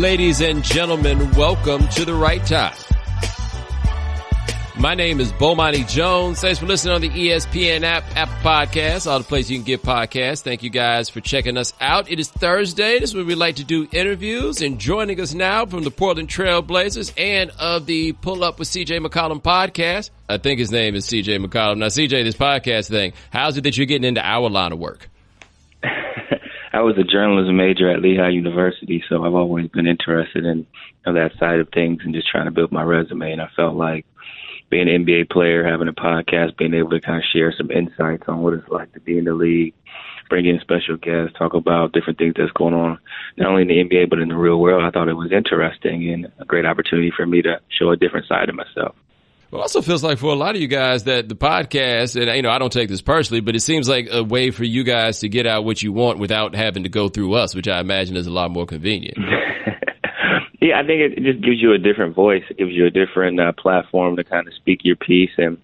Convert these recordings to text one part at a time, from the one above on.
Ladies and gentlemen, welcome to The Right Time. My name is Bomani Jones. Thanks for listening on the ESPN app, Apple Podcasts, all the places you can get podcasts. Thank you guys for checking us out. It is Thursday. This is where we like to do interviews. And joining us now from the Portland Trail Blazers and of the Pull Up with CJ McCollum podcast. I think his name is CJ McCollum. Now, CJ, this podcast thing, how's it that you're getting into our line of work? I was a journalism major at Lehigh University, so I've always been interested in that side of things and just trying to build my resume. And I felt like being an NBA player, having a podcast, being able to kind of share some insights on what it's like to be in the league, bring in special guests, talk about different things that's going on, not only in the NBA but in the real world. I thought it was interesting and a great opportunity for me to show a different side of myself. Well, it also feels like for a lot of you guys that the podcast, and I don't take this personally, but it seems like a way for you guys to get out what you want without having to go through us, which I imagine is a lot more convenient. Yeah, I think it just gives you a different voice. It gives you a different platform to kind of speak your piece and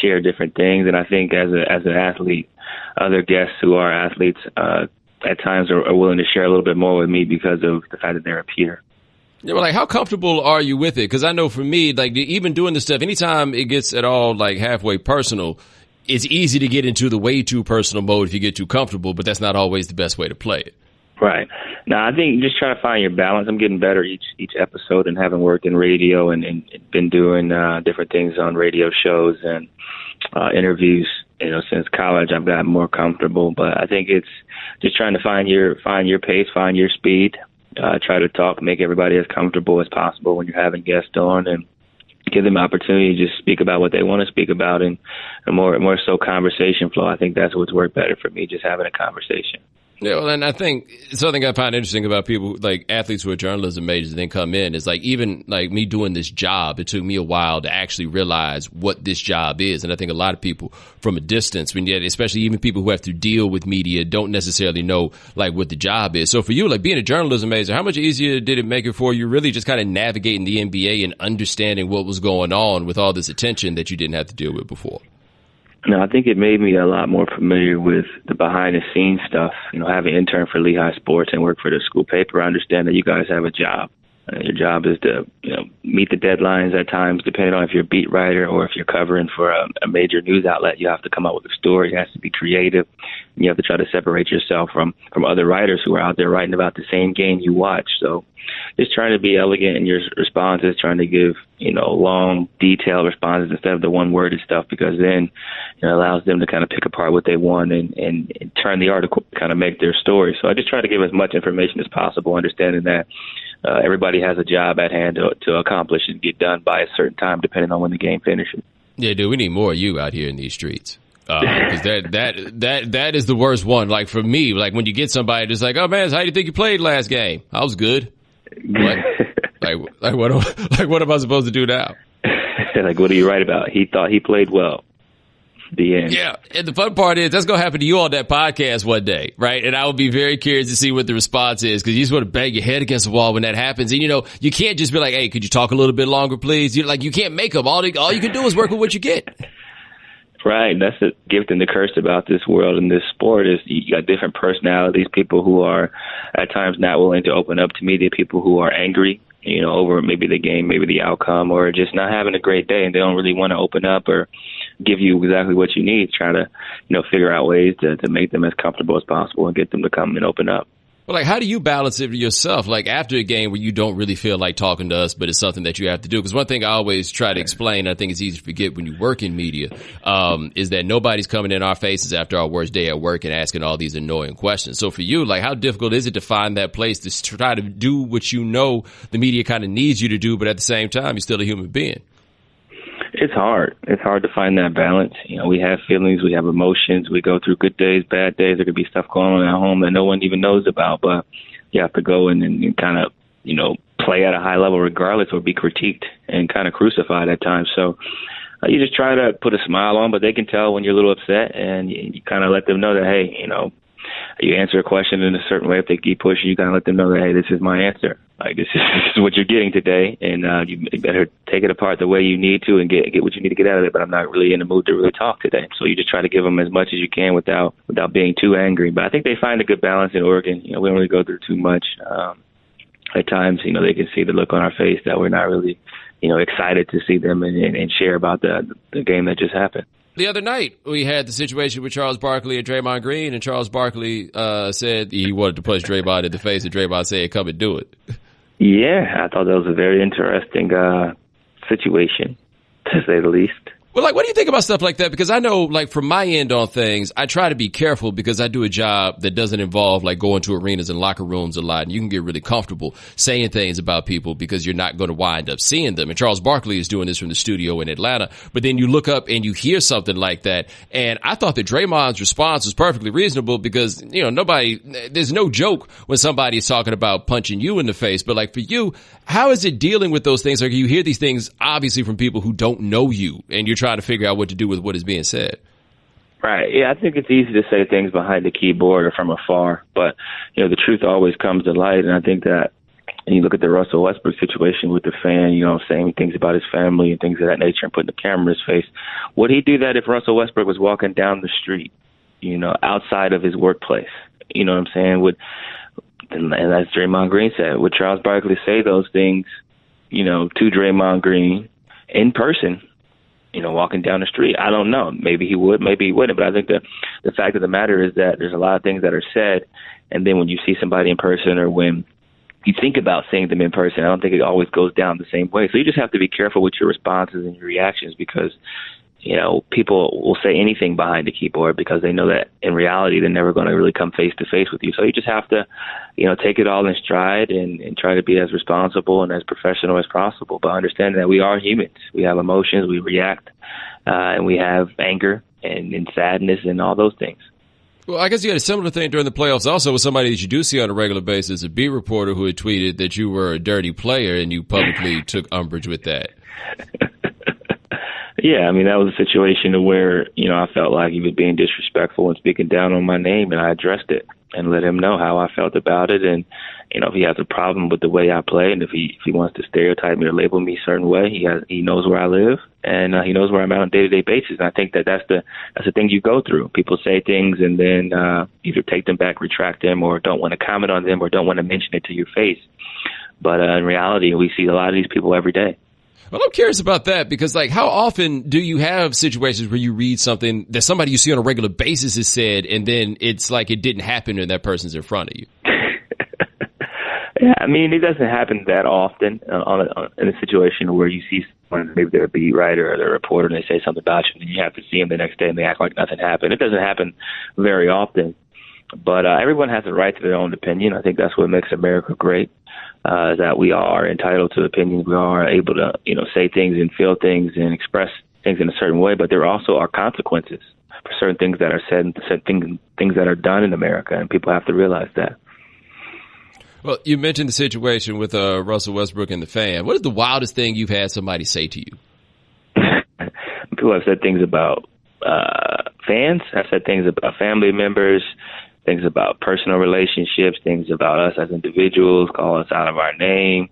share different things. And I think as an athlete, other guests who are athletes at times are willing to share a little bit more with me because of the fact that they're a peer. Yeah, well, like, how comfortable are you with it? Because I know for me, like, even doing this stuff, anytime it gets at all, like, halfway personal, it's easy to get into the way too personal mode if you get too comfortable, but that's not always the best way to play it. Right. Now, I think just try to find your balance. I'm getting better each episode, and having worked in radio and been doing different things on radio shows and interviews, since college. I've gotten more comfortable, but I think it's just trying to find your pace, find your speed. Try to talk, make everybody as comfortable as possible when you're having guests on, and give them opportunity to just speak about what they want to speak about, and a more so conversation flow. I think that's what's worked better for me, just having a conversation. Yeah, well, and I think something I find interesting about people, like athletes who are journalism majors and then come in, is like, even like me doing this job, it took me a while to actually realize what this job is. And I think a lot of people from a distance, especially even people who have to deal with media, don't necessarily know like what the job is. So for you, like being a journalism major, how much easier did it make it for you really just kind of navigating the NBA and understanding what was going on with all this attention that you didn't have to deal with before? No, I think it made me a lot more familiar with the behind-the-scenes stuff. Having interned for Lehigh Sports and work for the school paper, I understand that you guys have a job. Your job is to, meet the deadlines at times, depending on if you're a beat writer or if you're covering for a major news outlet. You have to come up with a story. It has to be creative. And you have to try to separate yourself from other writers who are out there writing about the same game you watch. So just trying to be elegant in your responses, trying to give, long, detailed responses instead of the one-worded stuff, because then it allows them to kind of pick apart what they want and turn the article to kind of make their story. So I just try to give as much information as possible, understanding that everybody has a job at hand to accomplish and get done by a certain time, depending on when the game finishes. Yeah, dude, we need more of you out here in these streets. Because that is the worst one. Like for me, like when you get somebody that's like, "Oh man, how do you think you played last game?" I was good. What? What am I supposed to do now? Like, what do you write about? He thought he played well. The end. Yeah, and the fun part is that's going to happen to you on that podcast one day, right? And I will be very curious to see what the response is, because you just want to bang your head against the wall when that happens. And, you can't just be like, "Hey, could you talk a little bit longer, please?" You can't make them. All you can do is work with what you get. Right. That's the gift and the curse about this world and this sport is you got different personalities, people who are at times not willing to open up to media, people who are angry, over maybe the game, maybe the outcome, or just not having a great day, and they don't really want to open up or give you exactly what you need. Try to, figure out ways to make them as comfortable as possible and get them to come and open up. Well, like, how do you balance it yourself? Like, after a game where you don't really feel like talking to us, but it's something that you have to do. Because one thing I always try to explain, I think it's easy to forget when you work in media, is that nobody's coming in our faces after our worst day at work and asking all these annoying questions. So for you, like, how difficult is it to find that place to try to do what the media kind of needs you to do, but at the same time, you're still a human being? It's hard. It's hard to find that balance. We have feelings, we have emotions, we go through good days, bad days. There could be stuff going on at home that no one even knows about, but you have to go and kind of, play at a high level regardless, or be critiqued and kind of crucified at times. So you just try to put a smile on, but they can tell when you're a little upset, and you kind of let them know that, hey, you answer a question in a certain way. If they keep pushing, you kind of let them know that, hey, this is my answer. Like, this is what you're getting today, and you better take it apart the way you need to and get what you need to get out of it. But I'm not really in the mood to really talk today. So you just try to give them as much as you can without being too angry. But I think they find a good balance in Oregon. We don't really go through too much. at times, they can see the look on our face that we're not really, excited to see them and share about the game that just happened. The other night, we had the situation with Charles Barkley and Draymond Green, and Charles Barkley said he wanted to punch Draymond in the face, and Draymond said, come and do it. Yeah, I thought that was a very interesting situation, to say the least. Well, what do you think about stuff like that? Because I know, from my end on things, I try to be careful because I do a job that doesn't involve, going to arenas and locker rooms a lot. And you can get really comfortable saying things about people because you're not going to wind up seeing them. And Charles Barkley is doing this from the studio in Atlanta. But then you look up and you hear something like that. And I thought that Draymond's response was perfectly reasonable because, there's no joke when somebody is talking about punching you in the face. But, for you, how is it dealing with those things? You hear these things, obviously, from people who don't know you, and you're trying to figure out what to do with what is being said. Right. Yeah, I think it's easy to say things behind the keyboard or from afar, but the truth always comes to light. And I think that when you look at the Russell Westbrook situation with the fan, saying things about his family and things of that nature and putting the camera in his face, would he do that if Russell Westbrook was walking down the street, outside of his workplace? You know what I'm saying? And as Draymond Green said, would Charles Barkley say those things, to Draymond Green in person? Walking down the street. I don't know. Maybe he would, maybe he wouldn't. But I think the fact of the matter is that there's a lot of things that are said, and then when you see somebody in person or when you think about seeing them in person, I don't think it always goes down the same way. So you just have to be careful with your responses and your reactions because, people will say anything behind the keyboard because they know that in reality they're never going to really come face to face with you. So you just have to, take it all in stride and try to be as responsible and as professional as possible. But understand that we are humans. We have emotions, we react, and we have anger and sadness and all those things. Well, I guess you had a similar thing during the playoffs also with somebody that you do see on a regular basis, a beat reporter who had tweeted that you were a dirty player and you publicly took umbrage with that. Yeah, I mean, that was a situation where, I felt like he was being disrespectful and speaking down on my name, and I addressed it and let him know how I felt about it. And, if he has a problem with the way I play and if he wants to stereotype me or label me a certain way, he knows where I live and he knows where I'm at on a day-to-day basis. And I think that's the thing you go through. People say things and then either take them back, retract them, or don't want to comment on them or don't want to mention it to your face. But in reality, we see a lot of these people every day. Well, I'm curious about that because, how often do you have situations where you read something that somebody you see on a regular basis has said, and then it's like it didn't happen and that person's in front of you? Yeah, I mean, it doesn't happen that often in a situation where you see someone, maybe they're a beat writer or they're a reporter, and they say something about you, and you have to see them the next day and they act like nothing happened. It doesn't happen very often, but everyone has a right to their own opinion. I think that's what makes America great. That we are entitled to opinions. We are able to, say things and feel things and express things in a certain way, but there also are consequences for certain things that are said and things that are done in America, and people have to realize that. Well, you mentioned the situation with Russell Westbrook and the fan. What is the wildest thing you've had somebody say to you? People have said things about fans. Have said things about family members, things about personal relationships, things about us as individuals, call us out of our name,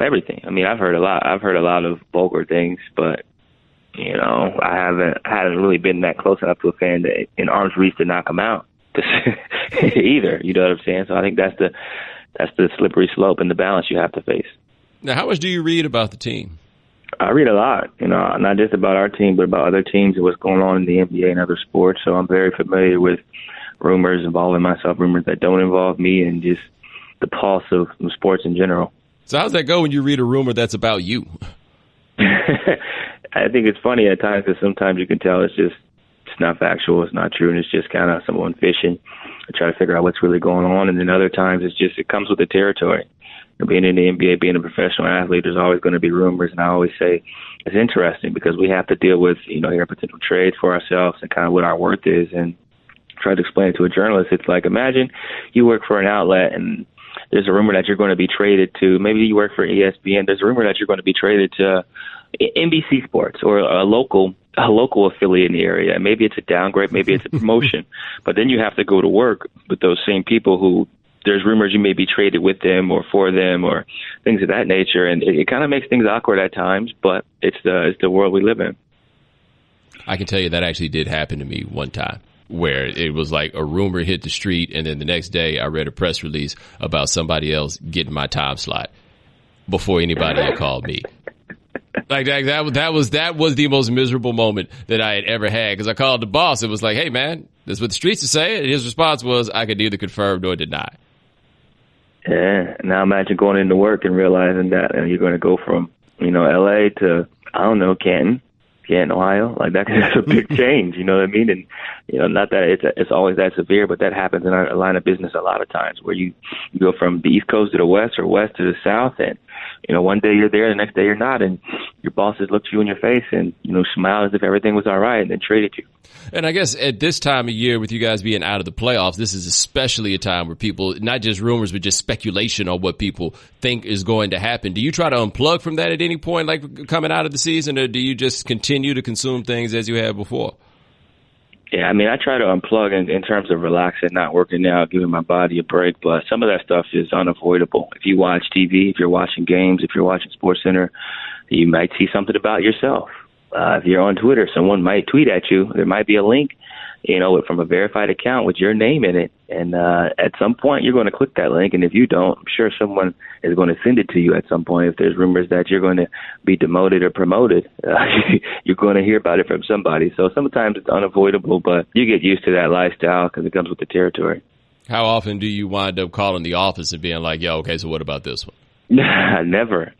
everything. I mean, I've heard a lot. I've heard a lot of vulgar things, but, I haven't really been that close enough to a fan that in arm's reach to knock him out either. You know what I'm saying? So I think that's the slippery slope and the balance you have to face. Now, how much do you read about the team? I read a lot, not just about our team, but about other teams and what's going on in the NBA and other sports. So I'm very familiar with rumors involving myself, rumors that don't involve me, and just the pulse of sports in general. So how's that go when you read a rumor that's about you? I think it's funny at times because sometimes you can tell it's not factual, it's not true, and it's just kind of someone fishing to try to figure out what's really going on. And then other times it comes with the territory. Being in the NBA, being a professional athlete, there's always going to be rumors, and I always say it's interesting because we have to deal with, here potential trades for ourselves and kind of what our worth is, and try to explain it to a journalist. It's like, imagine you work for an outlet and there's a rumor that you're going to be traded to, maybe you work for ESPN, there's a rumor that you're going to be traded to NBC Sports or a local affiliate in the area. Maybe it's a downgrade, maybe it's a promotion, but then you have to go to work with those same people who there's rumors you may be traded with them or for them or things of that nature. And it kind of makes things awkward at times, but it's the world we live in. I can tell you that actually did happen to me one time. where it was like a rumor hit the street, and then the next day I read a press release about somebody else getting my time slot before anybody had called me. Like that was the most miserable moment that I had ever had, because I called the boss. It was like, hey man, that's what the streets are saying. And his response was, I could neither confirm nor deny. Yeah. Now imagine going into work and realizing that you're going to go from, LA to, I don't know, Canton, Ohio. Like that's a big change. You know what I mean? And, not that it's always that severe, but that happens in our line of business a lot of times, where you go from the East Coast to the West or West to the South, and, one day you're there, the next day you're not, and your bosses look you in your face and, smile as if everything was all right, and then traded you. And I guess at this time of year, with you guys being out of the playoffs, this is especially a time where people, not just rumors, but just speculation on what people think is going to happen. Do you try to unplug from that at any point, like coming out of the season, or do you just continue to consume things as you have before? Yeah, I mean, I try to unplug in terms of relaxing, not working out, giving my body a break, but some of that stuff is unavoidable. If you watch TV, if you're watching games, if you're watching SportsCenter, you might see something about yourself. If you're on Twitter, someone might tweet at you. There might be a link, from a verified account with your name in it. And at some point, you're going to click that link. And if you don't, I'm sure someone is going to send it to you at some point. If there's rumors that you're going to be demoted or promoted, you're going to hear about it from somebody. So sometimes it's unavoidable, but you get used to that lifestyle because it comes with the territory. How often do you wind up calling the office and being like, okay, so what about this one? Never.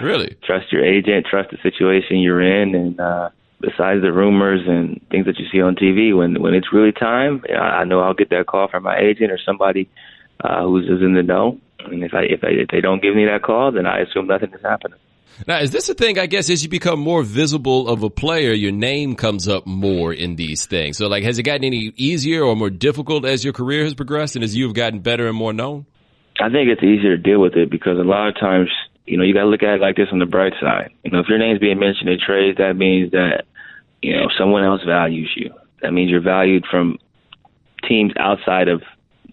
Really? Trust your agent, trust the situation you're in, and besides the rumors and things that you see on TV, when it's really time, I know I'll get that call from my agent or somebody who's in the know. And if they don't give me that call, then I assume nothing is happening. Now, is this a thing, I guess, as you become more visible of a player, your name comes up more in these things? So, like, has it gotten any easier or more difficult as your career has progressed and as you've gotten better and more known? I think it's easier to deal with it because a lot of times, you got to look at it like this on the bright side. If your name's being mentioned in trades, that means that, someone else values you. That means you're valued from teams outside of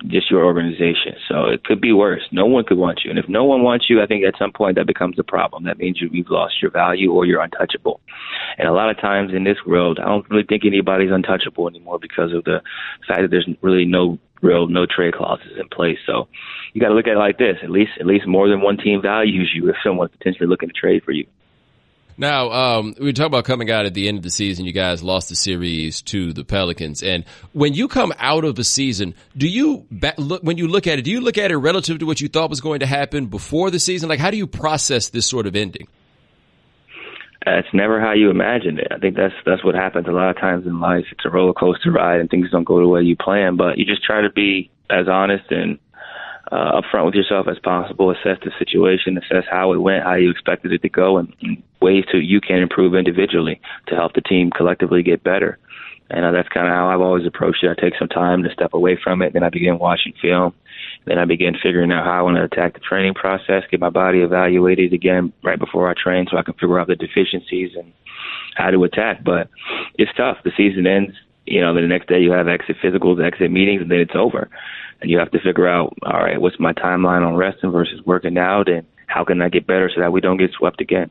just your organization. So it could be worse. No one could want you. And if no one wants you, I think at some point that becomes a problem. That means you've lost your value or you're untouchable. And a lot of times in this world, I don't really think anybody's untouchable anymore because of the fact that there's really no trade clauses in place. So you got to look at it like this. At least more than one team values you if someone's potentially looking to trade for you. Now, we talk about coming out at the end of the season. You guys lost the series to the Pelicans. And when you come out of a season, when you look at it, do you look at it relative to what you thought was going to happen before the season? Like, how do you process this sort of ending? It's never how you imagined it. I think that's what happens a lot of times in life. It's a roller coaster ride and things don't go the way you plan, but you just try to be as honest and upfront with yourself as possible, assess the situation, assess how it went, how you expected it to go, and ways you can improve individually to help the team collectively get better. And that's kind of how I've always approached it. I take some time to step away from it, then I begin watching film, then I begin figuring out how I want to attack the training process, get my body evaluated again right before I train so I can figure out the deficiencies and how to attack. But it's tough. The season ends, then the next day you have exit physicals, exit meetings, and then it's over. And you have to figure out, all right, what's my timeline on resting versus working out, and how can I get better so that we don't get swept again?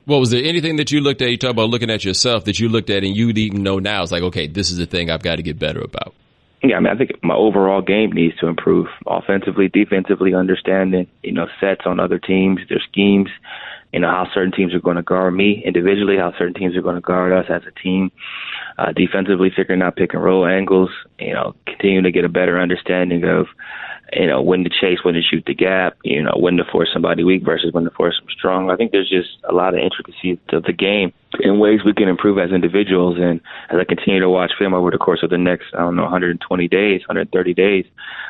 Well, was there anything that you looked at, you talk about looking at yourself, that you looked at and you'd even know now, it's like, okay, this is the thing I've got to get better about? Yeah, I think my overall game needs to improve offensively, defensively, understanding, sets on other teams, their schemes, how certain teams are going to guard me individually, how certain teams are going to guard us as a team. Defensively, figuring out pick and roll angles, continuing to get a better understanding of, when to chase, when to shoot the gap, when to force somebody weak versus when to force them strong. I think there's just a lot of intricacies to the game in ways we can improve as individuals. And as I continue to watch film over the course of the next, 120 days, 130 days,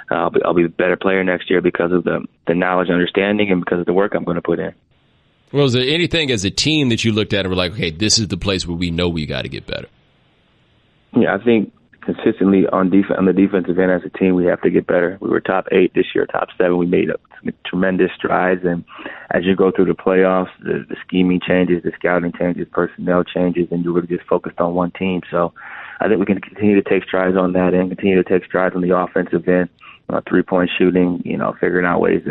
I'll be a better player next year because of the knowledge and understanding and because of the work I'm going to put in. Well, is there anything as a team that you looked at and were like, okay, this is the place where we know we got to get better? Yeah, I think consistently on the defensive end as a team, we have to get better. We were top 8 this year, top 7. We made tremendous strides. And as you go through the playoffs, the scheming changes, the scouting changes, personnel changes, and you're really just focused on one team. So I think we can continue to take strides on that end, continue to take strides on the offensive end, 3-point shooting, figuring out ways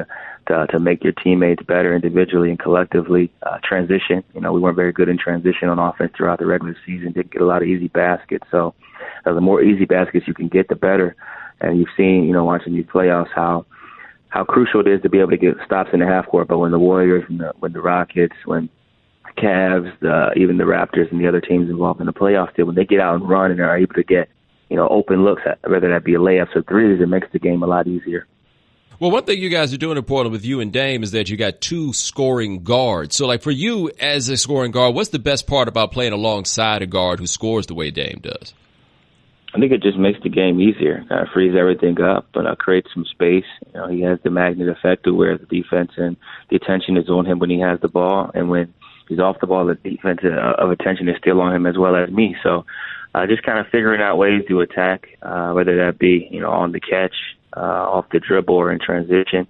to make your teammates better individually and collectively. Transition, we weren't very good in transition on offense throughout the regular season, didn't get a lot of easy baskets. So the more easy baskets you can get, the better. And you've seen, watching these playoffs, how crucial it is to be able to get stops in the half court. But when the Warriors, when the Rockets, when the Cavs, even the Raptors and the other teams involved in the playoffs, when they get out and run and are able to get, open looks, whether that be a layups or threes, it makes the game a lot easier. Well, one thing you guys are doing in Portland with you and Dame is that you got two scoring guards. So, like, for you as a scoring guard, what's the best part about playing alongside a guard who scores the way Dame does? I think it just makes the game easier. Frees everything up and creates some space. He has the magnet effect to where the defense and the attention is on him when he has the ball, and when he's off the ball, the defense of attention is still on him as well as me. So, just kind of figuring out ways to attack, whether that be on the catch, off the dribble, or in transition.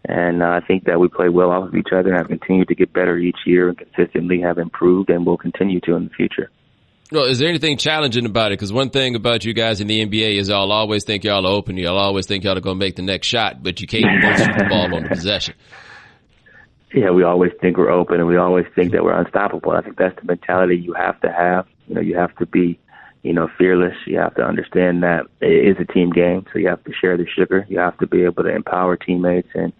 And I think that we play well off of each other and have continued to get better each year and consistently have improved and will continue to in the future. Well, is there anything challenging about it? Because one thing about you guys in the NBA is y'all always think y'all are open. Y'all always think y'all are going to make the next shot, but you can't both shoot the ball on the possession. Yeah, we always think we're open, and we always think that we're unstoppable. I think that's the mentality you have to have. You have to be fearless. You have to understand that it is a team game, so you have to share the sugar. You have to be able to empower teammates and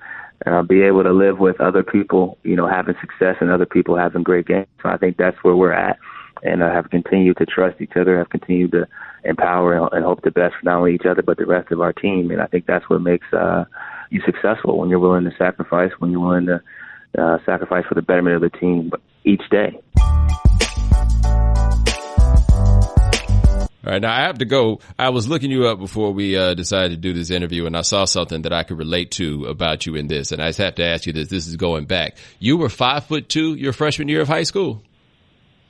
be able to live with other people, having success and other people having great games. So I think that's where we're at, and have continued to trust each other, have continued to empower and hope the best for not only each other but the rest of our team. And I think that's what makes you successful, when you're willing to sacrifice, when you're willing to sacrifice for the betterment of the team each day. All right, now I have to go. I was looking you up before we decided to do this interview, and I saw something that I could relate to about you in this. And I just have to ask you this. This is going back. You were 5'2" your freshman year of high school?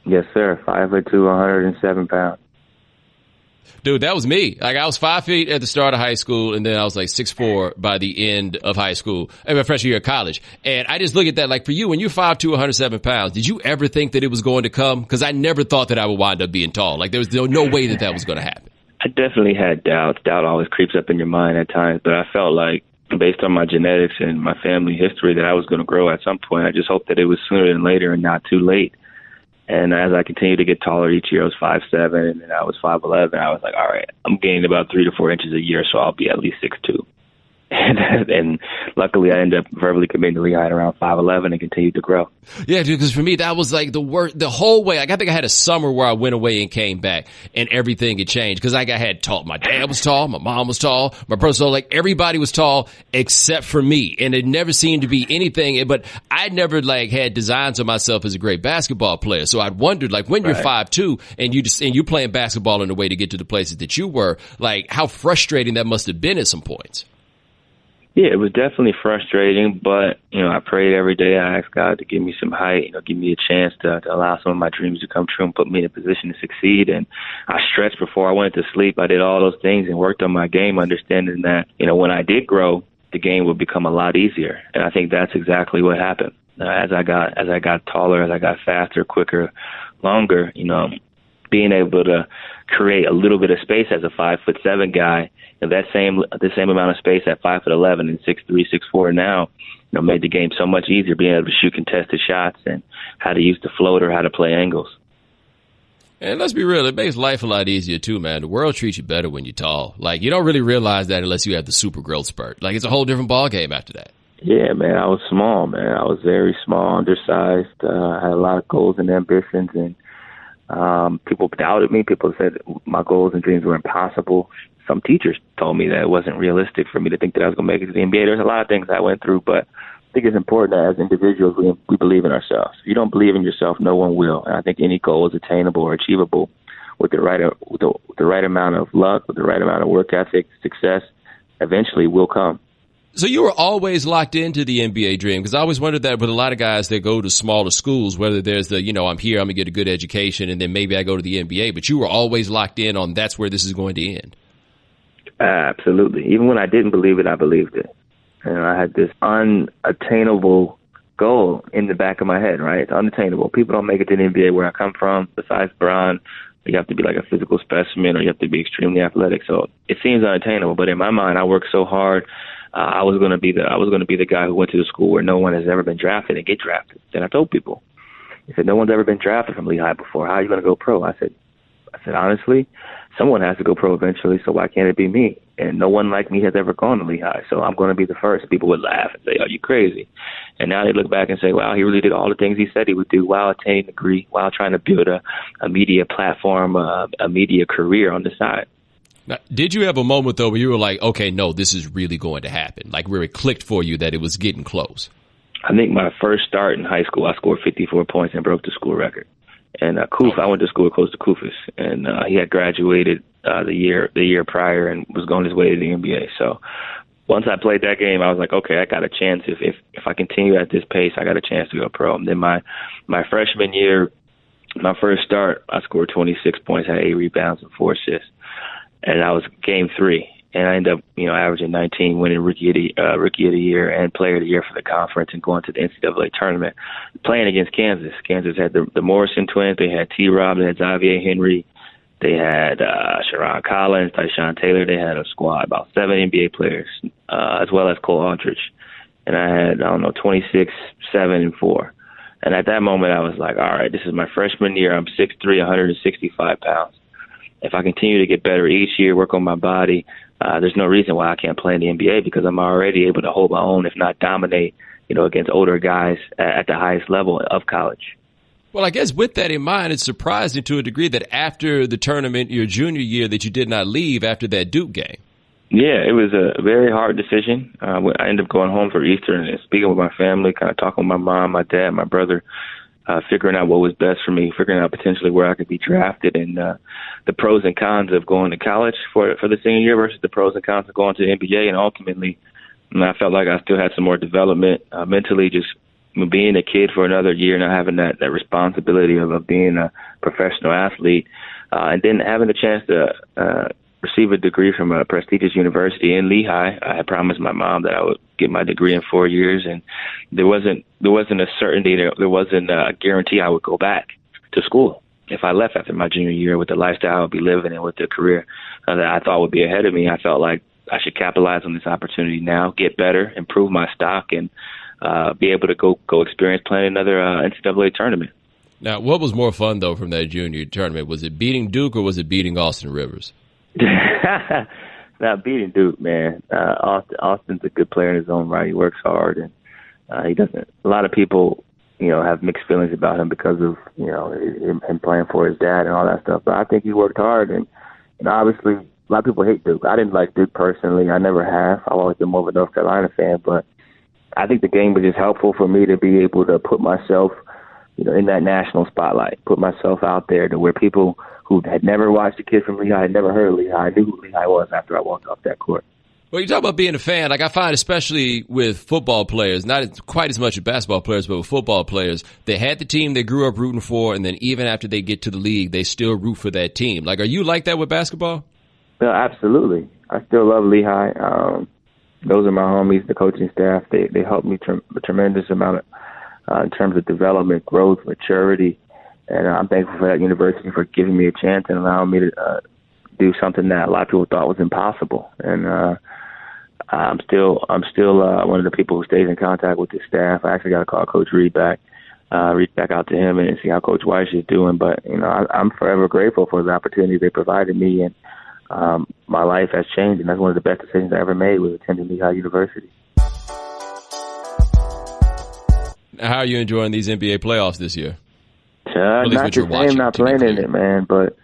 Yes, sir. 5'2", 107 pounds. Dude, that was me. Like, I was 5 feet at the start of high school, and then I was like 6'4" by the end of high school, my freshman year of college. And I just look at that, like, for you, when you're 5'2", 107 pounds, did you ever think that it was going to come? Because I never thought that I would wind up being tall. Like, there was no way that was going to happen. I definitely had doubts. Doubt always creeps up in your mind at times, but I felt like, based on my genetics and my family history, that I was going to grow at some point. I just hoped that it was sooner than later and not too late. And as I continued to get taller each year, I was 5'7", and then I was 5'11". I was like, all right, I'm gaining about 3 to 4 inches a year, so I'll be at least 6'2". And luckily, I ended up verbally committing to Lehigh at around 5'11" and continued to grow. Yeah, dude, because for me, that was like the worst, the whole way. Like, I think I had a summer where I went away and came back, and everything had changed. Because, like, I had tall, my dad was tall, my mom was tall, my brother was tall, like, everybody was tall except for me. And it never seemed to be anything, but I never, like, had designs of myself as a great basketball player. So I'd wondered, like, when you're 5'2", and you're playing basketball in a way to get to the places that you were, like, how frustrating that must have been at some points. Yeah, it was definitely frustrating, but, I prayed every day. I asked God to give me some height, give me a chance to allow some of my dreams to come true and put me in a position to succeed. And I stretched before I went to sleep. I did all those things and worked on my game, understanding that, when I did grow, the game would become a lot easier. And I think that's exactly what happened. As I got taller, as I got faster, quicker, longer, being able to create a little bit of space as a 5'7" guy, the same amount of space at 5'11" and 6'3", 6'4" now, made the game so much easier, being able to shoot contested shots and how to use the floater, how to play angles. And let's be real, it makes life a lot easier too, man. The world treats you better when you're tall. Like, you don't really realize that unless you have the super growth spurt. Like, it's a whole different ball game after that. Yeah, man, I was small, man. I was very small, undersized. I had a lot of goals and ambitions, and people doubted me. People said my goals and dreams were impossible. Some teachers told me that it wasn't realistic for me to think that I was going to make it to the NBA. There's a lot of things I went through, but I think it's important that as individuals we believe in ourselves. If you don't believe in yourself, no one will. And I think any goal is attainable or achievable with the right amount of luck, with the right amount of work ethic. Success eventually will come. So you were always locked into the NBA dream? Because I always wondered that with a lot of guys that go to smaller schools, whether there's the, I'm here, I'm going to get a good education, and then maybe I go to the NBA. But you were always locked in on that's where this is going to end. Absolutely. Even when I didn't believe it, I believed it. And I had this unattainable goal in the back of my head, right? It's unattainable. People don't make it to the NBA where I come from. Besides Bron, you have to be like a physical specimen or you have to be extremely athletic. So it seems unattainable. But in my mind, I worked so hard. I was going to be the guy who went to the school where no one has ever been drafted and get drafted. And I told people, I said, no one's ever been drafted from Lehigh before. How are you going to go pro? I said, I said, honestly, someone has to go pro eventually, so why can't it be me? And no one like me has ever gone to Lehigh, so I'm going to be the first. People would laugh and say, "Are you crazy?" And now they look back and say, wow, he really did all the things he said he would do while attaining a degree, while trying to build a media platform, a media career on the side. Now, did you have a moment, though, where you were like, okay, no, this is really going to happen? Like where it clicked for you that it was getting close? I think my first start in high school, I scored 54 points and broke the school record. And Kuf, I went to school close to Kufis, and he had graduated the year prior and was going his way to the NBA. So once I played that game, I was like, okay, I got a chance. If I continue at this pace, I got a chance to go pro. And then my freshman year, my first start, I scored 26 points, had 8 rebounds and 4 assists, and that was game 3. And I ended up, averaging 19, winning rookie of the year and player of the year for the conference, and going to the NCAA tournament, playing against Kansas. Kansas had the Morrison twins. They had T-Rob. They had Xavier Henry. They had Sharon Collins, Tyshawn Taylor. They had a squad, about 7 NBA players, as well as Cole Aldridge. And I had, 26, 7, and 4. And at that moment, I was like, all right, this is my freshman year. I'm 6'3", 165 pounds. If I continue to get better each year, work on my body, there's no reason why I can't play in the NBA, because I'm already able to hold my own, if not dominate, against older guys at the highest level of college. Well, I guess with that in mind, it's surprising to a degree that after the tournament, your junior year, that you did not leave after that Duke game. Yeah, it was a very hard decision. I ended up going home for Easter and speaking with my family, kind of talking with my mom, my dad, my brother, figuring out what was best for me, figuring out potentially where I could be drafted, and the pros and cons of going to college for the senior year versus the pros and cons of going to the NBA. And ultimately, I felt like I still had some more development mentally, just being a kid for another year, not having that responsibility of being a professional athlete, and then having the chance to receive a degree from a prestigious university in Lehigh. I had promised my mom that I would get my degree in 4 years, and there wasn't a certainty, there wasn't a guarantee I would go back to school if I left after my junior year with the lifestyle I would be living and with the career that I thought would be ahead of me. I felt like I should capitalize on this opportunity now, get better, improve my stock, and be able to go experience playing another NCAA tournament. Now, what was more fun, though, from that junior tournament? Was it beating Duke or was it beating Austin Rivers? Now, beating Duke, man. Austin's a good player in his own right. He works hard, and he doesn't. A lot of people, have mixed feelings about him because of him playing for his dad and all that stuff. But I think he worked hard, and obviously, a lot of people hate Duke. I didn't like Duke personally. I never have. I've always been more of a North Carolina fan, but I think the game was just helpful for me to be able to put myself, in that national spotlight, put myself out there to where people who had never watched a kid from Lehigh, had never heard of Lehigh, knew who Lehigh was after I walked off that court. Well, you talk about being a fan. Like I find, especially with football players, not quite as much with basketball players, but with football players, they had the team they grew up rooting for, and then even after they get to the league, they still root for that team. Like, are you like that with basketball? No, absolutely. I still love Lehigh. Those are my homies, the coaching staff. They helped me a tremendous amount in terms of development, growth, maturity. And I'm thankful for that university for giving me a chance and allowing me to do something that a lot of people thought was impossible. And I'm still one of the people who stays in contact with the staff. I actually got to call Coach Reed back, reach back out to him and see how Coach Weiss is doing. But I'm forever grateful for the opportunity they provided me, and my life has changed. And that's one of the best decisions I ever made, was attending Lehigh University. How are you enjoying these NBA playoffs this year? Not the same, not playing in it, man, but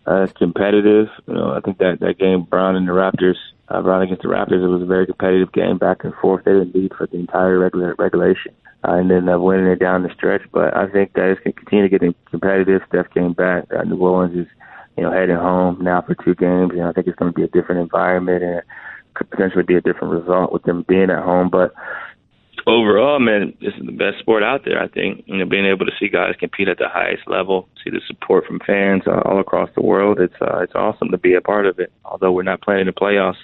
it's competitive. I think that game, Brown against the Raptors, it was a very competitive game, back and forth. They didn't lead for the entire regulation, and then winning it down the stretch. But I think that it's going to continue to get competitive. Steph came back. New Orleans is, heading home now for 2 games, and I think it's going to be a different environment and could potentially be a different result with them being at home. But overall, man, this is the best sport out there, I think. Being able to see guys compete at the highest level, see the support from fans all across the world, it's awesome to be a part of it. Although we're not playing in the playoffs,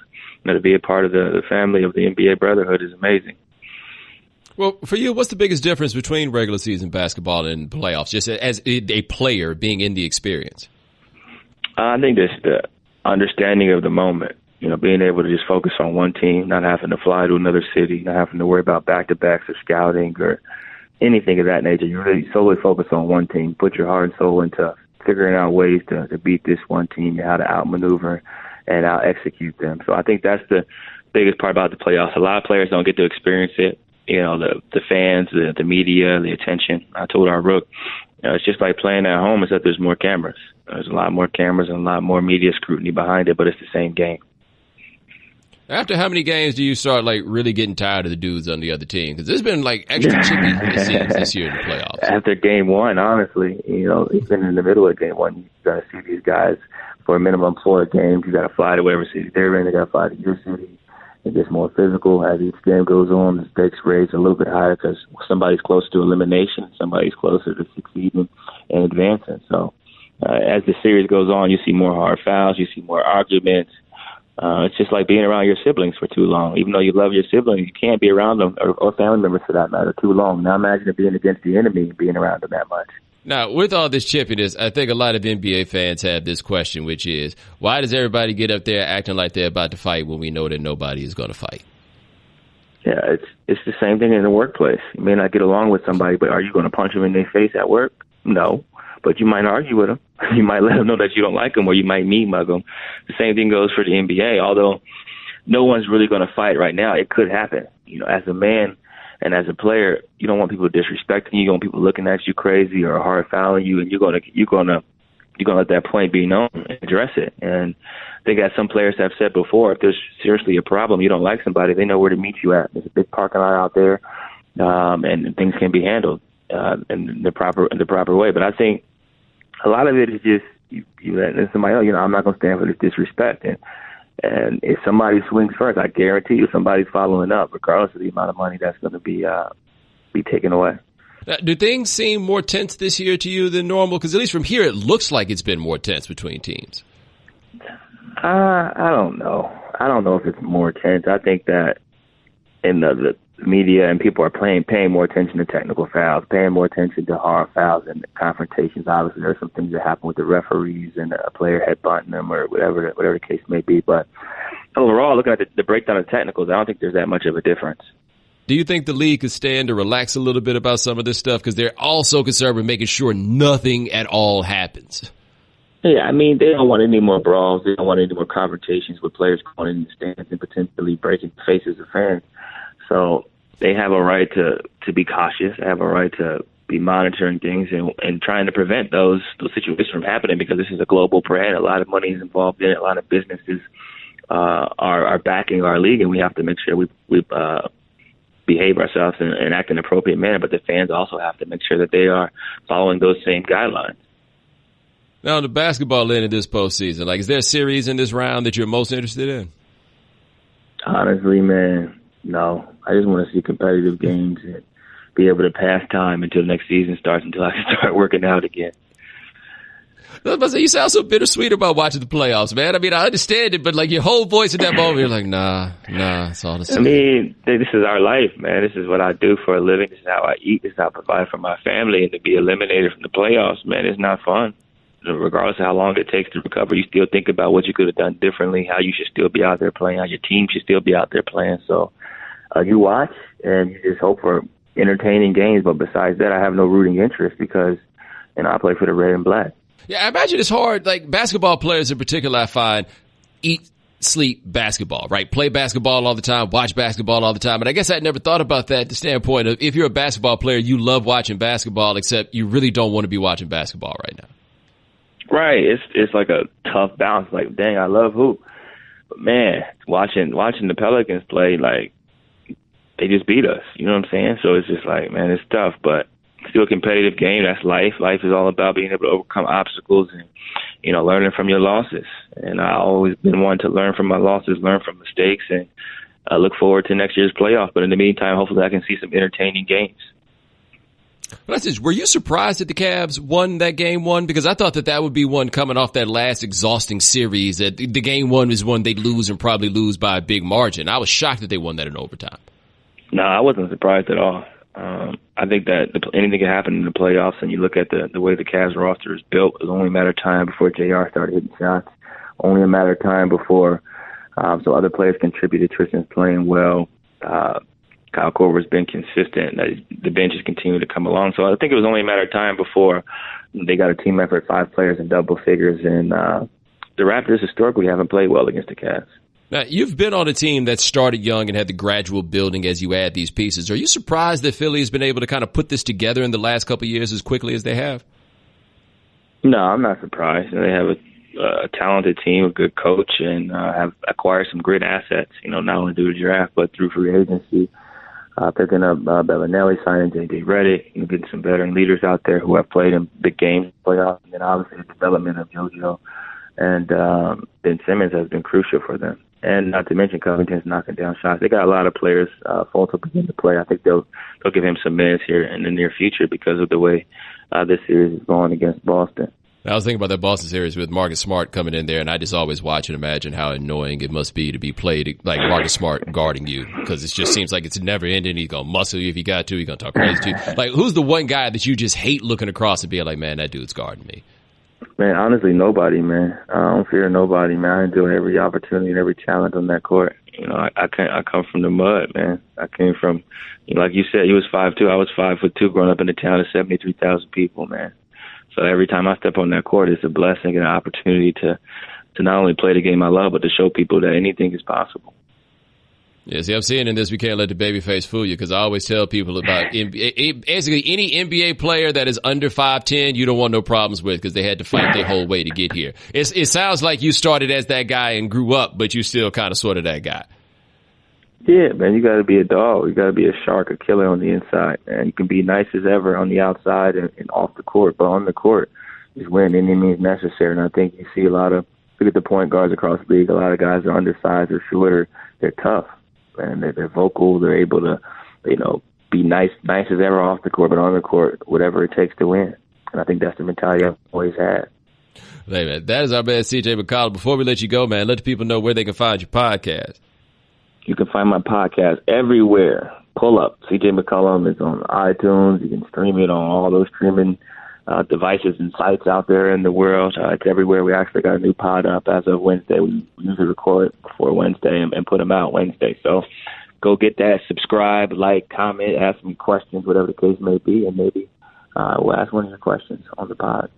to be a part of the family of the NBA Brotherhood is amazing. Well, for you, what's the biggest difference between regular season basketball and playoffs, just as a player being in the experience? I think it's the understanding of the moment. Being able to just focus on one team, not having to fly to another city, not having to worry about back-to-backs or scouting or anything of that nature. You really solely focus on one team. Put your heart and soul into figuring out ways to beat this one team and how to outmaneuver and out-execute them. So I think that's the biggest part about the playoffs. A lot of players don't get to experience it. You know, the fans, the media, the attention. I told our rook, it's just like playing at home, except there's more cameras. There's a lot more cameras and a lot more media scrutiny behind it, but it's the same game. After how many games do you start really getting tired of the dudes on the other team? Because there's been extra chippy it seems this year in the playoffs. After game one, honestly, even in the middle of game one, you got to see these guys for a minimum 4 games. You got to fly to whatever city they're in. They got to fly to your city. It gets more physical as each game goes on. The stakes raise a little bit higher because somebody's closer to elimination, somebody's closer to succeeding and advancing. So as the series goes on, you see more hard fouls, you see more arguments. It's just like being around your siblings for too long. Even though you love your siblings, you can't be around them, or family members for that matter, too long. Now imagine being against the enemy and being around them that much. Now, with all this chippiness, I think a lot of NBA fans have this question, which is, why does everybody get up there acting like they're about to fight when we know that nobody is going to fight? Yeah, it's the same thing in the workplace. You may not get along with somebody, but are you going to punch them in their face at work? No. But you might argue with them. You might let them know that you don't like them, or you might mean mug them. The same thing goes for the NBA. Although no one's really going to fight right now, it could happen. As a man and as a player, you don't want people disrespecting you. You don't want people looking at you crazy or hard fouling you, and you're gonna let that point be known and address it. And I think, as some players have said before, if there's seriously a problem, you don't like somebody, they know where to meet you at. There's a big parking lot out there, and things can be handled in the proper way. But I think a lot of it is just you letting somebody know, I'm not going to stand for this disrespect. And if somebody swings first, I guarantee you somebody's following up, regardless of the amount of money that's going to be taken away. Do things seem more tense this year to you than normal? Because at least from here, it looks like it's been more tense between teams. I don't know. I don't know if it's more tense. I think that in the media and people are paying more attention to technical fouls, paying more attention to hard fouls and confrontations. Obviously, there's some things that happen with the referees and a player headbutting them or whatever the case may be. But overall, looking at the breakdown of technicals, I don't think there's that much of a difference. Do you think the league could stand to relax a little bit about some of this stuff? Because they're also concerned with making sure nothing at all happens. Yeah, I mean, they don't want any more brawls. They don't want any more confrontations with players going in the stands and potentially breaking the faces of fans. So they have a right to be cautious. They have a right to be monitoring things and trying to prevent those situations from happening, because this is a global brand. A lot of money is involved in it. A lot of businesses are backing our league, and we have to make sure we behave ourselves and act in an appropriate manner. But the fans also have to make sure that they are following those same guidelines. Now, the basketball end of this postseason, is there a series in this round that you're most interested in? Honestly, man, no. I just want to see competitive games and be able to pass time until next season starts, until I can start working out again. You sound so bittersweet about watching the playoffs, man. I mean, I understand it, but your whole voice in that moment, you're like, nah, it's all the same. I mean, this is our life, man. This is what I do for a living. This is how I eat. This is how I provide for my family. And to be eliminated from the playoffs, man, it's not fun. Regardless of how long it takes to recover, you still think about what you could have done differently, how you should still be out there playing, how your team should still be out there playing. So you watch and you just hope for entertaining games. But besides that, I have no rooting interest because I play for the red and black. Yeah, I imagine it's hard. Basketball players in particular, I find, eat, sleep basketball, right? Play basketball all the time, watch basketball all the time. And I guess I never thought about that, the standpoint of if you're a basketball player, you love watching basketball, except you really don't want to be watching basketball right now. Right. It's like a tough balance. Dang, I love hoop. But, man, watching the Pelicans play, they just beat us. You know what I'm saying? So it's just man, it's tough. But still a competitive game. That's life. Life is all about being able to overcome obstacles and, learning from your losses. And I've always been one to learn from my losses, learn from mistakes, and I look forward to next year's playoff. But in the meantime, hopefully I can see some entertaining games. Were you surprised that the Cavs won that game one? Because I thought that would be one coming off that last exhausting series, that the game one is one they'd lose and probably lose by a big margin. I was shocked that they won that in overtime. No, I wasn't surprised at all. I think that anything can happen in the playoffs, and you look at the way the Cavs roster is built. It was only a matter of time before JR started hitting shots. Only a matter of time before so other players contributed. Tristan's playing well. Kyle Korver's been consistent. The bench has continued to come along. So I think it was only a matter of time before they got a team effort, 5 players in double figures. And the Raptors historically haven't played well against the Cavs. Now, you've been on a team that started young and had the gradual building as you add these pieces. Are you surprised that Philly has been able to kind of put this together in the last couple of years as quickly as they have? No, I'm not surprised. They have a talented team, a good coach, and have acquired some great assets, not only through the draft, but through free agency. Picking up Bellinelli, signing J.J. Redick, getting some veteran leaders out there who have played in big games, playoffs, and then obviously the development of JoJo and Ben Simmons has been crucial for them. And not to mention Covington's knocking down shots. They got a lot of players full to begin to play. I think they'll give him some minutes here in the near future because of the way this series is going against Boston. I was thinking about that Boston series with Marcus Smart coming in there, and I just always watch and imagine how annoying it must be to be played like Marcus Smart guarding you, because it just seems like it's never ending. He's going to muscle you if he got to. He's going to talk crazy to you. Like, who's the one guy that you just hate looking across and being like, man, that dude's guarding me? Man, honestly, nobody, man. I don't fear nobody, man. I enjoy every opportunity and every challenge on that court. I come from the mud, man. I came from, like you said, he was 5'2", I was 5'2", growing up in a town of 73,000 people, man. So every time I step on that court, it's a blessing and an opportunity to not only play the game I love, but to show people that anything is possible. Yeah, see, I'm seeing in this, we can't let the babyface fool you, because I always tell people about basically any NBA player that is under 5'10", you don't want no problems with, because they had to fight their whole way to get here. It sounds like you started as that guy and grew up, but you still kind of sort of that guy. Yeah, man, you got to be a dog. You got to be a shark, a killer on the inside. And you can be nice as ever on the outside and off the court, but on the court, just win any means necessary. And I think you see look at the point guards across the league. A lot of guys are undersized or shorter. They're tough, and they're vocal. They're able to, be nice as ever off the court, but on the court, whatever it takes to win. And I think that's the mentality I've always had. Hey, man, that is our man, CJ McCollum. Before we let you go, man, let the people know where they can find your podcast. You can find my podcast everywhere. Pull up. CJ McCollum is on iTunes. You can stream it on all those streaming devices and sites out there in the world. It's everywhere. We actually got a new pod up as of Wednesday. We usually record before Wednesday and put them out Wednesday. So go get that. Subscribe, like, comment, ask me questions, whatever the case may be, and maybe we'll ask one of your questions on the pod.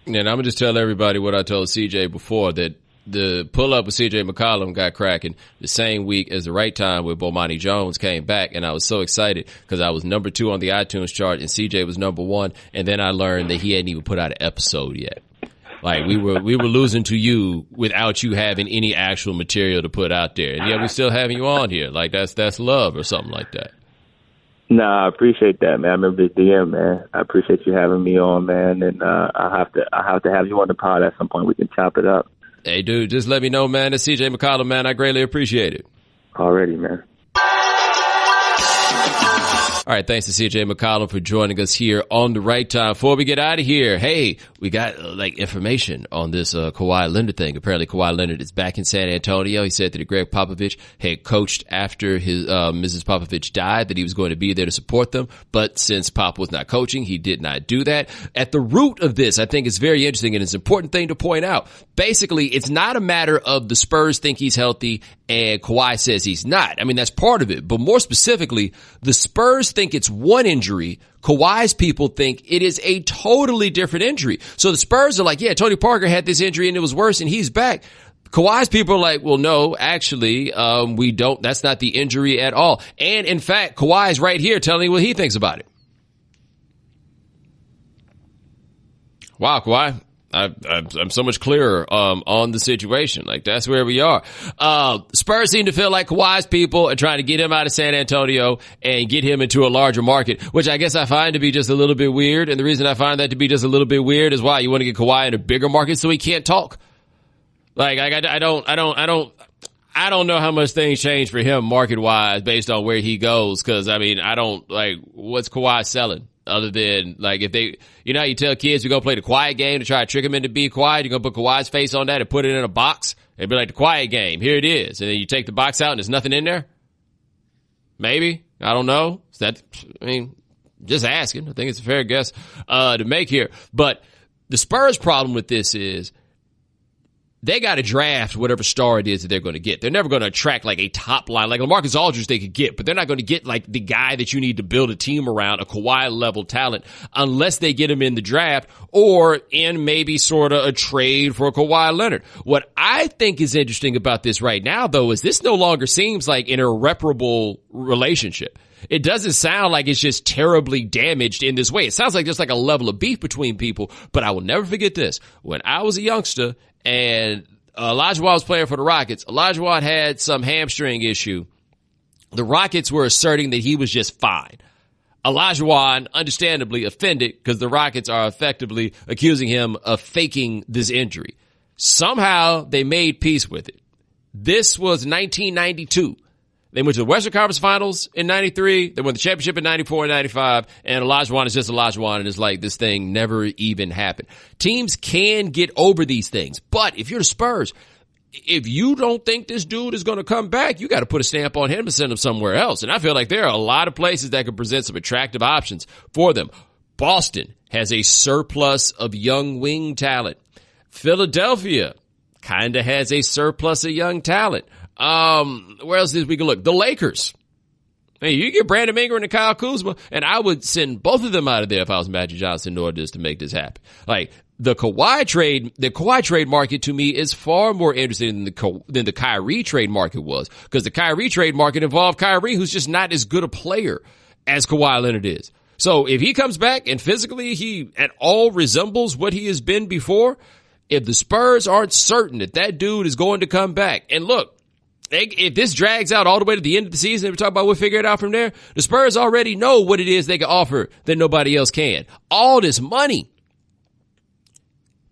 And I'm going to just tell everybody what I told CJ before, that the pull-up with C.J. McCollum got cracking the same week as the right time where Bomani Jones came back, and I was so excited because I was number 2 on the iTunes chart and C.J. was number 1, and then I learned that he hadn't even put out an episode yet. Like, we were losing to you without you having any actual material to put out there, and yeah, we're still having you on here. Like, that's love or something like that. Nah, I appreciate that, man. I remember the DM, man. I appreciate you having me on, man, and I have to have you on the pod at some point. We can chop it up. Hey, dude, just let me know, man. It's CJ McCollum, man. I greatly appreciate it. Already, man. All right, thanks to CJ McCollum for joining us here on The Right Time. Before we get out of here, hey, we got information on this Kawhi Leonard thing. Apparently, Kawhi Leonard is back in San Antonio. He said that Greg Popovich had coached after his Mrs. Popovich died, that he was going to be there to support them. But since Pop was not coaching, he did not do that. At the root of this, I think it's very interesting, and it's an important thing to point out. Basically, it's not a matter of the Spurs think he's healthy and Kawhi says he's not. I mean, that's part of it. But more specifically, the Spurs think it's one injury. Kawhi's people think it is a totally different injury. So the Spurs are like, yeah, Tony Parker had this injury and it was worse and he's back. Kawhi's people are like, well, no, actually, we don't. That's not the injury at all. And in fact, Kawhi's right here telling you what he thinks about it. Wow, Kawhi. I'm so much clearer on the situation. Like, that's where we are. Spurs seem to feel like Kawhi's people are trying to get him out of San Antonio and get him into a larger market, which I guess I find to be just a little bit weird. And the reason I find that to be just a little bit weird is why you want to get Kawhi in a bigger market so he can't talk. Like, I don't know how much things change for him market wise based on where he goes. Cause I mean, what's Kawhi selling? Other than, like, if they, you know how you tell kids you're going to play the quiet game to try to trick them into being quiet, you're going to put Kawhi's face on that and put it in a box and be like, the quiet game, here it is. And then you take the box out and there's nothing in there? Maybe. I don't know. Just asking. I think it's a fair guess to make here. But the Spurs' problem with this is they got to draft whatever star it is that they're going to get. They're never going to attract like a top line, like LaMarcus Aldridge they could get, but they're not going to get like the guy that you need to build a team around, a Kawhi level talent, unless they get him in the draft or in maybe sort of a trade for Kawhi Leonard. What I think is interesting about this right now, though, is this no longer seems like an irreparable relationship. It doesn't sound like it's just terribly damaged in this way. It sounds like there's like a level of beef between people, but I will never forget this. When I was a youngster and Olajuwon was playing for the Rockets, Olajuwon had some hamstring issue. The Rockets were asserting that he was just fine. Olajuwon, understandably offended because the Rockets are effectively accusing him of faking this injury. Somehow they made peace with it. This was 1992. They went to the Western Conference Finals in 93. They won the championship in 94 and 95. And Olajuwon is just Olajuwon, and it's like this thing never even happened. Teams can get over these things. But if you're the Spurs, if you don't think this dude is going to come back, you got to put a stamp on him and send him somewhere else. And I feel like there are a lot of places that could present some attractive options for them. Boston has a surplus of young wing talent. Philadelphia kind of has a surplus of young talent. Where else did we can look? The Lakers. Hey, you get Brandon Ingram and Kyle Kuzma, and I would send both of them out of there if I was Magic Johnson in order to make this happen. Like, the Kawhi trade market to me is far more interesting than the Kyrie trade market was, because the Kyrie trade market involved Kyrie, who's just not as good a player as Kawhi Leonard is. So if he comes back and physically he at all resembles what he has been before, if the Spurs aren't certain that that dude is going to come back, and look, if this drags out all the way to the end of the season, we're talking about we'll figure it out from there, the Spurs already know what it is they can offer that nobody else can. All this money.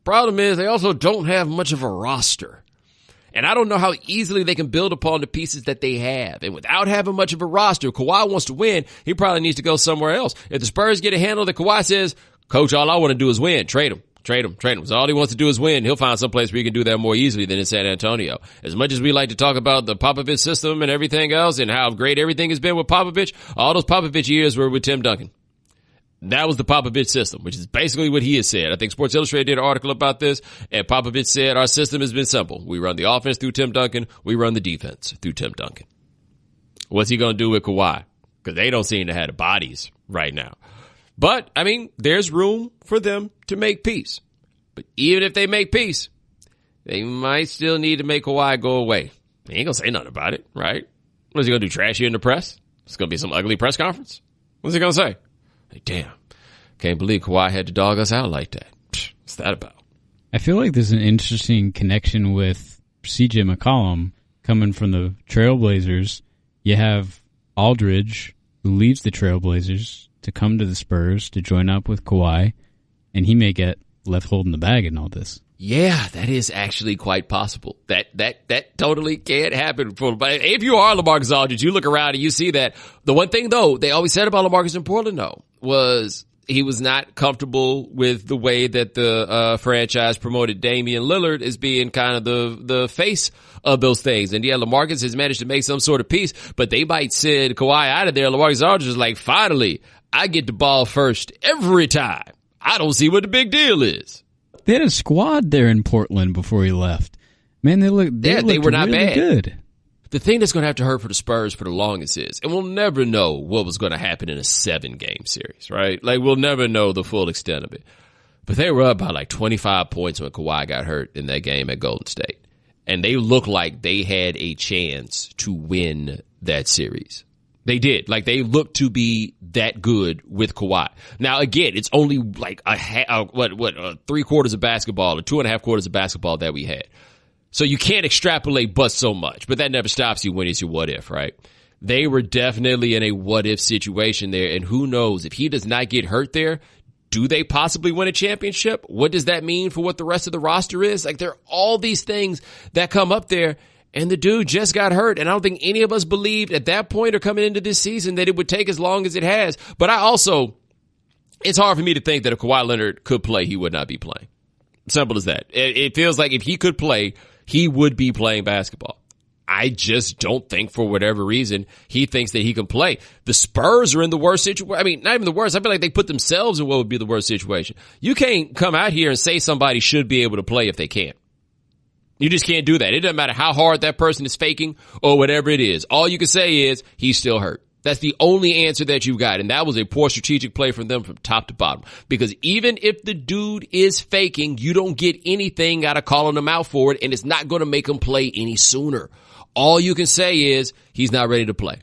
Problem is they also don't have much of a roster. And I don't know how easily they can build upon the pieces that they have. And without having much of a roster, if Kawhi wants to win, he probably needs to go somewhere else. If the Spurs get a handle that Kawhi says, Coach, all I want to do is win, trade him. Trade him. So all he wants to do is win. He'll find some place where he can do that more easily than in San Antonio. As much as we like to talk about the Popovich system and everything else and how great everything has been with Popovich, all those Popovich years were with Tim Duncan. That was the Popovich system, which is basically what he has said. I think Sports Illustrated did an article about this, and Popovich said our system has been simple. We run the offense through Tim Duncan. We run the defense through Tim Duncan. What's he going to do with Kawhi? Because they don't seem to have the bodies right now. But, I mean, there's room for them to make peace. But even if they make peace, they might still need to make Kawhi go away. He ain't going to say nothing about it, right? What is he going to do, trash you in the press? It's going to be some ugly press conference? What's he going to say? Like, damn, can't believe Kawhi had to dog us out like that. What's that about? I feel like there's an interesting connection with CJ McCollum coming from the Trailblazers. You have Aldridge, who leaves the Trailblazers to come to the Spurs to join up with Kawhi, and he may get left holding the bag in all this. Yeah, that is actually quite possible. That totally can happen. But if you are LaMarcus Aldridge, you look around and you see that. The one thing, though, they always said about LaMarcus in Portland, though, was he was not comfortable with the way that the franchise promoted Damian Lillard as being kind of the face of those things. And yeah, LaMarcus has managed to make some sort of peace, but they might send Kawhi out of there. LaMarcus Aldridge is like, finally, I get the ball first every time. I don't see what the big deal is. They had a squad there in Portland before he left. Man, they were not really bad. Good. The thing that's going to have to hurt for the Spurs for the longest is, and we'll never know what was going to happen in a 7-game series, right? Like, we'll never know the full extent of it. But they were up by like 25 points when Kawhi got hurt in that game at Golden State. And they looked like they had a chance to win that series. They did. Like, they looked to be that good with Kawhi. Now, again, it's only like three quarters of basketball or 2.5 quarters of basketball that we had. So you can't extrapolate but so much, but that never stops you when it's your what if, right? They were definitely in a what if situation there, and who knows, if he does not get hurt there, do they possibly win a championship? What does that mean for what the rest of the roster is? Like, there are all these things that come up there, and the dude just got hurt, and I don't think any of us believed at that point or coming into this season that it would take as long as it has. But it's hard for me to think that if Kawhi Leonard could play, he would not be playing. Simple as that. It feels like if he could play, he would be playing basketball. I just don't think, for whatever reason, he thinks that he can play. The Spurs are in the worst situation. I mean, not even the worst. I feel like they put themselves in what would be the worst situation. You can't come out here and say somebody should be able to play if they can't. You just can't do that. It doesn't matter how hard that person is faking or whatever it is. All you can say is he's still hurt. That's the only answer that you've got. And that was a poor strategic play from them from top to bottom. Because even if the dude is faking, you don't get anything out of calling him out for it, and it's not going to make him play any sooner. All you can say is he's not ready to play.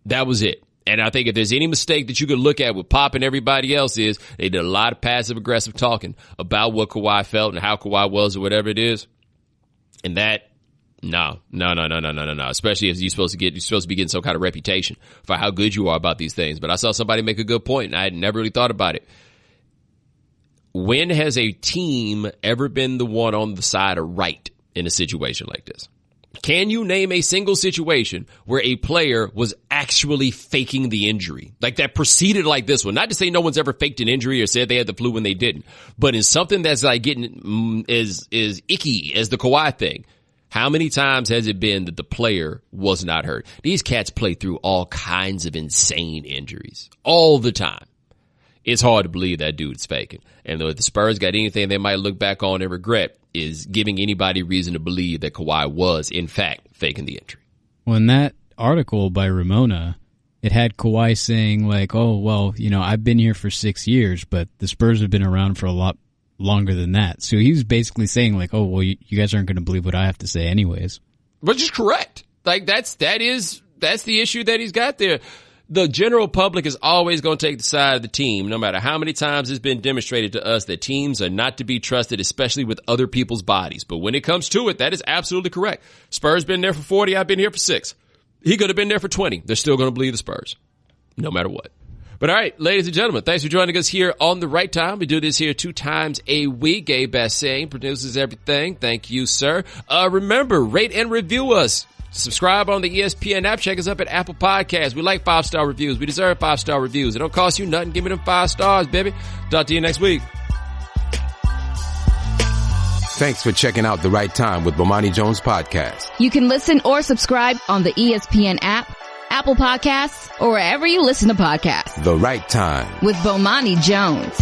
That was it. And I think if there's any mistake that you could look at with Pop and everybody else is they did a lot of passive-aggressive talking about what Kawhi felt and how Kawhi was or whatever it is. And that, no. Especially if you're supposed to be getting some kind of reputation for how good you are about these things. But I saw somebody make a good point, and I had never really thought about it. When has a team ever been the one on the side of right in a situation like this? Can you name a single situation where a player was actually faking the injury? Like that proceeded like this one. Not to say no one's ever faked an injury or said they had the flu when they didn't, but in something that's like getting is icky as the Kawhi thing. How many times has it been that the player was not hurt? These cats play through all kinds of insane injuries all the time. It's hard to believe that dude's faking. And if the Spurs got anything they might look back on and regret is giving anybody reason to believe that Kawhi was, in fact, faking the injury. Well, in that article by Ramona, it had Kawhi saying, like, oh, well, I've been here for 6 years, but the Spurs have been around for a lot longer than that. So he was basically saying, like, oh, well, you guys aren't going to believe what I have to say anyways. Which is correct. Like, that's the issue that he's got there. The general public is always going to take the side of the team, no matter how many times it's been demonstrated to us that teams are not to be trusted, especially with other people's bodies. But when it comes to it, that is absolutely correct. Spurs been there for 40. I've been here for 6. He could have been there for 20. They're still going to believe the Spurs, no matter what. But all right, ladies and gentlemen, thanks for joining us here on The Right Time. We do this here 2 times a week. Gabe Bassane produces everything. Thank you, sir. Remember, rate and review us. Subscribe on the ESPN app. Check us up at Apple Podcasts. We like 5-star reviews. We deserve 5-star reviews. It don't cost you nothing. Give me them 5 stars, baby. Talk to you next week. Thanks for checking out The Right Time with Bomani Jones podcast. You can listen or subscribe on the ESPN app, Apple Podcasts, or wherever you listen to podcasts. The Right Time with Bomani Jones.